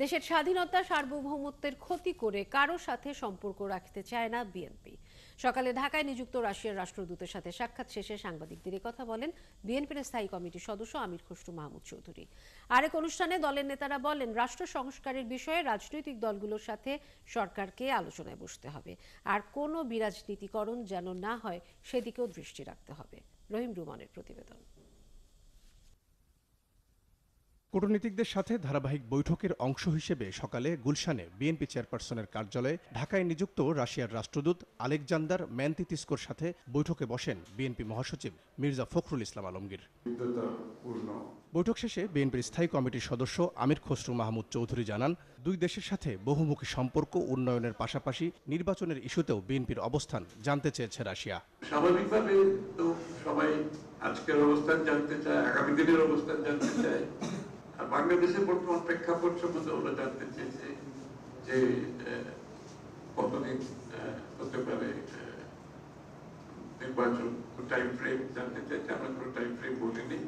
দেশের স্বাধীনতা সার্বভৌমত্বের ক্ষতি করে কারো সাথে সম্পর্ক রাখতে চায় না বিএনপি। সকালে ঢাকায় নিযুক্ত রাশিয়ার রাষ্ট্রদূতের সাথে সাক্ষাৎ শেষে সাংবাদিকদের কথা বলেন বিএনপির স্থায়ী কমিটির সদস্য আমির খসরু মাহমুদ চৌধুরী। আরেক অনুষ্ঠানে দলের নেতারা বলেন, রাষ্ট্র সংস্কারের বিষয়ে রাজনৈতিক দলগুলোর সাথে সরকারকে আলোচনায় বসতে হবে, আর কোনো বিরাজনীতিকরণ যেন না হয় সেদিকেও দৃষ্টি রাখতে হবে। রহিম রুমানের প্রতিবেদন। কূটনীতিকদের সাথে ধারাবাহিক বৈঠকের অংশ হিসেবে সকালে গুলশানে বিএনপি চেয়ারপারসনের কার্যালয়ে ঢাকায় নিযুক্ত রাশিয়ার রাষ্ট্রদূত আলেকজান্ডার ম্যানতিতিস্কোর সাথে বৈঠকে বসেন বিএনপি মহাসচিব মির্জা ফখরুল ইসলাম আলমগীর। বৈঠক শেষে বিএনপির স্থায়ী কমিটির সদস্য আমির খসরু মাহমুদ চৌধুরী জানান, দুই দেশের সাথে বহুমুখী সম্পর্ক উন্নয়নের পাশাপাশি নির্বাচনের ইস্যুতেও বিএনপির অবস্থান জানতে চেয়েছে রাশিয়া। স্বাভাবিকভাবে তো সবাই আজকের অবস্থান জানতে চায়, আগামী দিনের অবস্থান জানতে চায়। আর বাংলাদেশের বর্তমান প্রেক্ষাপট সম্বন্ধে ওরা জানতে চেয়েছে যে কতদিন হতে পারে নির্বাচন, টাইম ফ্রেম জানতে চাইছে। আমরা কোনো টাইম ফ্রেম বলিনি।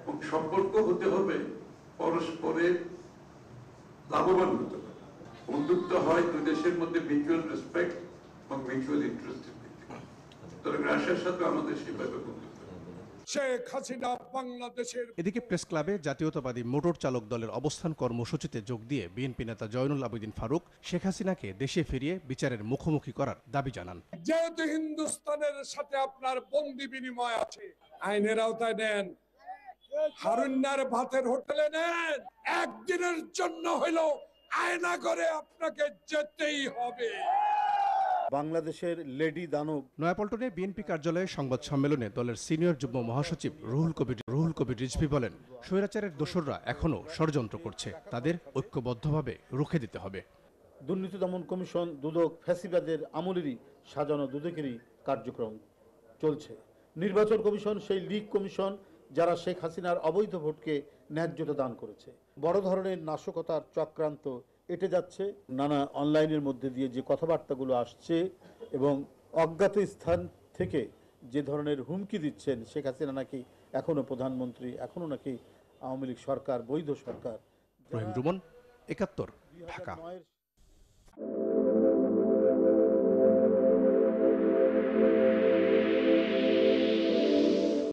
এবং সম্পর্ক হতে হবে পরস্পরের লাভবান হতে হবে। বন্ধুত্ব হয় দুই দেশের মধ্যে মিউচুয়াল রেসপেক্ট এবং মিউচুয়াল ইন্টারেস্টের ভিত্তিতে। সুতরাং রাশিয়ার সাথে আমাদের সেভাবে বন্ধুত্ব। এদিকে প্রেস ক্লাবে জাতীয়তাবাদী মোটর চালক দলের অবস্থান কর্মসূচিতে যোগ দিয়ে বিএনপি নেতা জয়নুল আবেদিন ফারুক শেখ হাসিনাকে দেশে ফিরিয়ে বিচারের মুখোমুখি করার দাবি জানান। যেহেতু হিন্দুস্তানের সাথে আপনার বন্দি বিনিময় আছে, আইনের আওতায় নেন, হারুন্নার ভাতের হোটেলে নেন, একদিনের জন্য হইল আয়না করে আপনাকে যেতেই হবে। বাংলাদেশের লেডি দানব। নয়াপল্টনে বিএনপি কার্যালয়ে সংবাদ সম্মেলনে দলের সিনিয়র যুগ্ম মহাসচিব রুহুল কবির রিজভী বলেন, স্বৈরাচারের দোসররা এখনো ষড়যন্ত্র করছে, তাদের ঐক্যবদ্ধভাবে রুখে দিতে হবে। দুর্নীতি দমন কমিশন দুদক ফ্যাসিবাদের আমলেরই সাজানো দুদকেরই কার্যক্রম চলছে। নির্বাচন কমিশন সেই লীগ কমিশন যারা শেখ হাসিনার অবৈধ ভোটকে ন্যায্যতা দান করেছে। বড় ধরনের নাশকতার চক্রান্ত এটে যাচ্ছে। নানা অনলাইনের মধ্যে দিয়ে যে কথাবার্তাগুলো আসছে এবং অজ্ঞাত স্থান থেকে যে ধরনের হুমকি দিচ্ছেন, শেখ হাসিনা নাকি এখনো প্রধানমন্ত্রী, এখনো নাকি আওয়ামী লীগ সরকার বৈধ সরকার। রহিম রুমন, ৭১, ঢাকা।